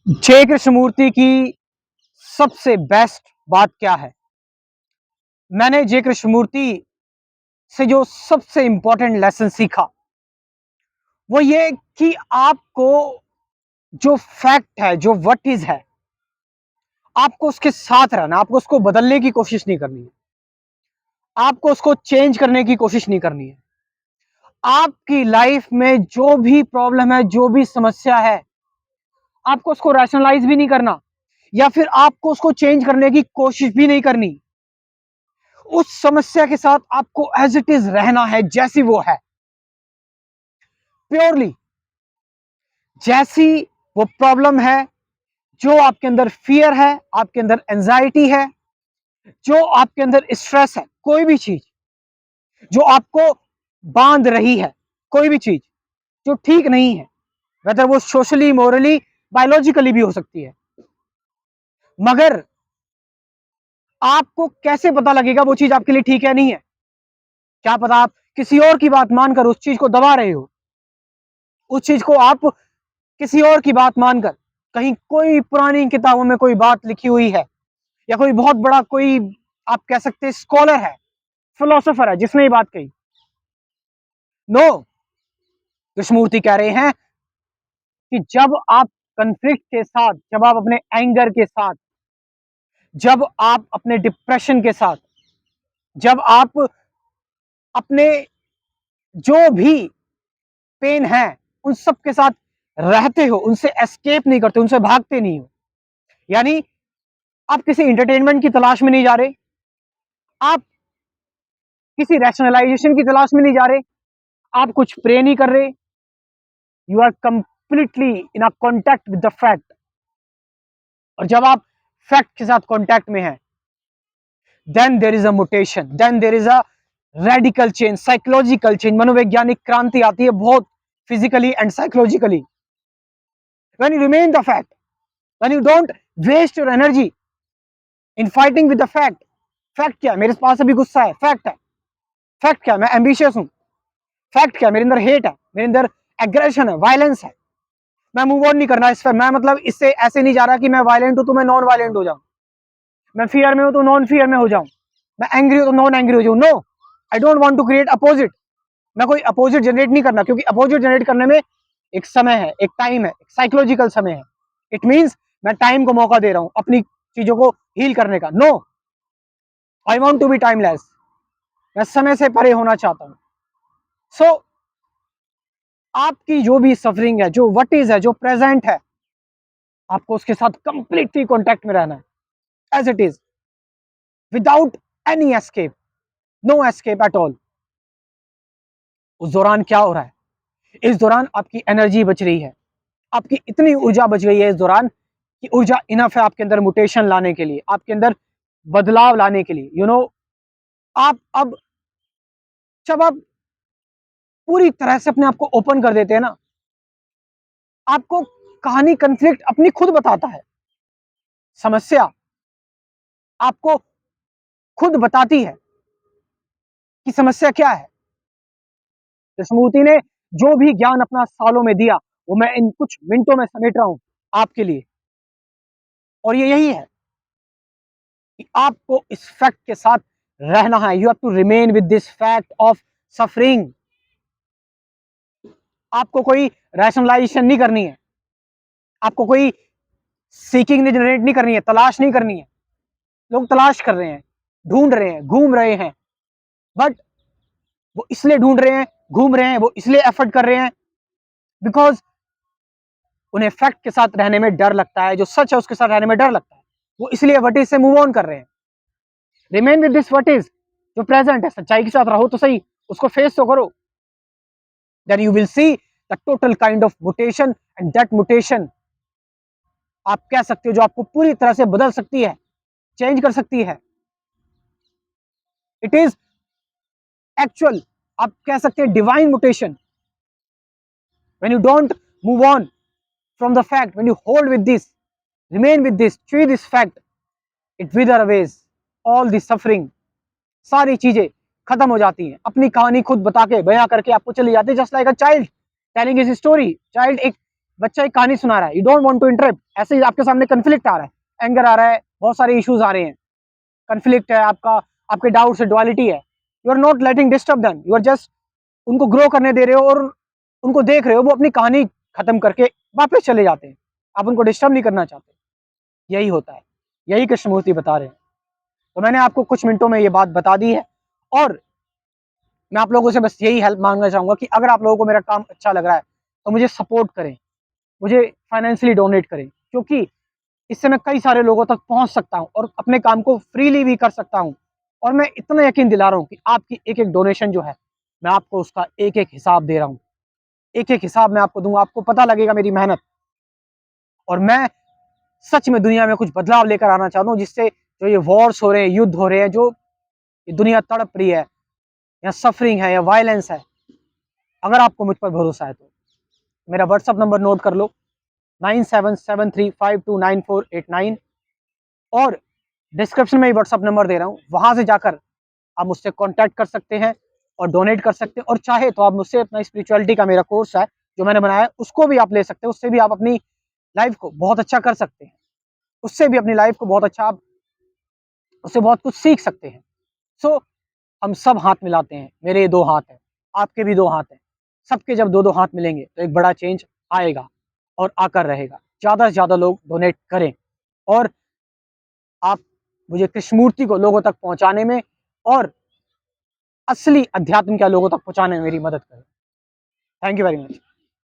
जय कृष्णमूर्ति की सबसे बेस्ट बात क्या है? मैंने जय कृष्णमूर्ति से जो सबसे इंपॉर्टेंट लेसन सीखा वो ये कि आपको जो फैक्ट है, जो व्हाट इज है, आपको उसके साथ रहना, आपको उसको बदलने की कोशिश नहीं करनी है, आपको उसको चेंज करने की कोशिश नहीं करनी है। आपकी लाइफ में जो भी प्रॉब्लम है, जो भी समस्या है, आपको उसको रैशनलाइज भी नहीं करना या फिर आपको उसको चेंज करने की कोशिश भी नहीं करनी। उस समस्या के साथ आपको एज इट इज रहना है, जैसी वो है, प्योरली जैसी वो प्रॉब्लम है, जो आपके अंदर फियर है, आपके अंदर एंजाइटी है, जो आपके अंदर स्ट्रेस है, कोई भी चीज जो आपको बांध रही है, कोई भी चीज जो ठीक नहीं है, वेदर वो सोशली, मोरली, बायोलॉजिकली भी हो सकती है, मगर आपको कैसे पता लगेगा वो चीज आपके लिए ठीक है नहीं है? क्या पता आप किसी और की बात मानकर उस चीज को दबा रहे हो, उस चीज को आप किसी और की बात मानकर, कहीं कोई पुरानी किताबों में कोई बात लिखी हुई है या कोई बहुत बड़ा कोई, आप कह सकते हैं स्कॉलर है, फिलोसोफर है जिसने ये बात कही। नो, कृष्णमूर्ति कह रहे हैं कि जब आप कंफ्लिक्ट के साथ, जब आप अपने एंगर के साथ, जब आप अपने डिप्रेशन के साथ, जब आप अपने जो भी पेन है उन सब के साथ रहते हो, उनसे एस्केप नहीं करते, उनसे भागते नहीं हो, यानी आप किसी इंटरटेनमेंट की तलाश में नहीं जा रहे, आप किसी रैशनलाइजेशन की तलाश में नहीं जा रहे, आप कुछ प्रे नहीं कर रहे, you are completely in a contact with the fact. और जब आप फैक्ट के साथ कॉन्टैक्ट में हैं, then there is a mutation, then there is a radical change, psychological change, मनोवैज्ञानिक क्रांति आती है बहुत, physically and psychologically. When you remain the fact, when you don't waste your energy in fighting with the fact. Fact क्या है? मेरे पास अभी गुस्सा है, फैक्ट है। फैक्ट क्या है? मैं एम्बिशियस हूं, फैक्ट क्या है? मेरे अंदर हेट है, मेरे अंदर एग्रेशन है, वायलेंस है। मैं मूव ऑन नहीं करना इस पर, मैं मतलब इससे ऐसे नहीं जा रहा कि मैं वायलेंट हूं तो मैं नॉन वायलेंट हो जाऊं, मैं फियर में हूं तो नॉन फियर में हो जाऊं, मैं एंग्री हूं तो नॉन एंग्री हो जाऊं। No, I don't want to create opposite. मैं कोई अपोजिट जनरेट नहीं करना, क्योंकि अपोजिट जनरेट करने में एक समय है, एक टाइम है, एक साइकोलॉजिकल समय है। इट मींस मैं टाइम को मौका दे रहा हूं अपनी चीजों को हील करने का। No, I want to be timeless, मैं समय से परे होना चाहता हूं। सो आपकी जो भी सफरिंग है, जो व्हाट इज है, जो प्रेजेंट है, आपको उसके साथ कंप्लीटली कांटेक्ट में रहना है, as it is, without any escape, no escape at all. उस दौरान क्या हो रहा है? इस दौरान आपकी एनर्जी बच रही है, आपकी इतनी ऊर्जा बच गई है इस दौरान कि ऊर्जा इनफ है आपके अंदर मुटेशन लाने के लिए, आपके अंदर बदलाव लाने के लिए। आप अब जब आप पूरी तरह से अपने आप को ओपन कर देते हैं ना, आपको कहानी, कंफ्लिक्ट अपनी खुद बताता है, समस्या आपको खुद बताती है कि समस्या क्या है। कृष्णमूर्ति ने जो भी ज्ञान अपना सालों में दिया, वो मैं इन कुछ मिनटों में समेट रहा हूं आपके लिए। और ये यही है कि आपको इस फैक्ट के साथ रहना है। You have to remain with this fact of suffering. आपको कोई रैशनलाइजेशन नहीं करनी है, आपको कोई सीकिंग नहीं जनरेट नहीं करनी है, तलाश नहीं करनी है। लोग तलाश कर रहे हैं, ढूंढ रहे हैं, घूम रहे हैं, बट वो इसलिए ढूंढ रहे हैं, घूम रहे हैं, वो इसलिए एफर्ट कर रहे हैं बिकॉज उन्हें फैक्ट के साथ रहने में डर लगता है, जो सच है उसके साथ रहने में डर लगता है। वो इसलिए व्हाट इज से मूव ऑन कर रहे हैं। Remain with this what is, जो प्रेजेंट है, सच्चाई के साथ रहो तो सही, उसको फेस तो करो। Then you will see the total kind of mutation, and that mutation आप कह सकते हो जो आपको पूरी तरह से बदल सकती है, चेंज कर सकती है। इट इज एक्चुअल, आप कह सकते हैं divine mutation. When you don't move on from the fact, when you hold with this, remain with this, see this fact, it wither away all the suffering. सारी चीजें खत्म हो जाती हैं, अपनी कहानी खुद बता के, बयां करके आपको चली जाती है, just like a child telling his story. Child एक बच्चा एक कहानी सुना रहा है, you don't want to interrupt, ऐसे ही आपके सामने कन्फ्लिक्ट आ रहा है, एंगर आ रहा है, बहुत सारे इश्यूज आ रहे हैं, कन्फ्लिक्ट है आपका, आपके डाउट्स है, डुअलिटी है, you are not letting disturb them, you are just उनको ग्रो करने दे रहे हो और उनको देख रहे हो वो अपनी कहानी खत्म करके वापस चले जाते हैं, आप उनको डिस्टर्ब नहीं करना चाहते। यही होता है, यही कृष्णमूर्ति बता रहे हैं। तो मैंने आपको कुछ मिनटों में ये बात बता दी है, और मैं आप लोगों से बस यही हेल्प मांगना चाहूंगा कि अगर आप लोगों को मेरा काम अच्छा लग रहा है तो मुझे सपोर्ट करें, मुझे फाइनेंशियली डोनेट करें, क्योंकि इससे मैं कई सारे लोगों तक पहुंच सकता हूं और अपने काम को फ्रीली भी कर सकता हूं। और मैं इतना यकीन दिला रहा हूं कि आपकी एक एक डोनेशन जो है, मैं आपको उसका एक एक हिसाब दे रहा हूं, एक एक हिसाब मैं आपको दूंगा, आपको पता लगेगा मेरी मेहनत। और मैं सच में दुनिया में कुछ बदलाव लेकर आना चाहता हूँ, जिससे जो ये वॉर्स हो रहे हैं, युद्ध हो रहे हैं, जो ये दुनिया तड़प रही है, या सफरिंग है या वायलेंस है, अगर आपको मुझ पर भरोसा है तो मेरा व्हाट्सअप नंबर नोट कर लो, 9773529489, और डिस्क्रिप्शन में ही व्हाट्सअप नंबर दे रहा हूँ, वहां से जाकर आप मुझसे कांटेक्ट कर सकते हैं और डोनेट कर सकते हैं। और चाहे तो आप मुझसे अपना स्पिरिचुअलिटी का मेरा कोर्स है जो मैंने बनाया है, उसको भी आप ले सकते हैं, उससे भी आप अपनी लाइफ को बहुत अच्छा कर सकते हैं, उससे भी अपनी लाइफ को बहुत अच्छा, आप उससे बहुत कुछ सीख सकते हैं। सो हम सब हाथ मिलाते हैं, मेरे दो हाथ हैं, आपके भी दो हाथ हैं, सबके जब दो दो हाथ मिलेंगे तो एक बड़ा चेंज आएगा और आकर रहेगा। ज़्यादा से ज़्यादा लोग डोनेट करें, और आप मुझे कृष्णमूर्ति को लोगों तक पहुंचाने में और असली अध्यात्म क्या लोगों तक पहुंचाने में मेरी मदद करें। Thank you very much.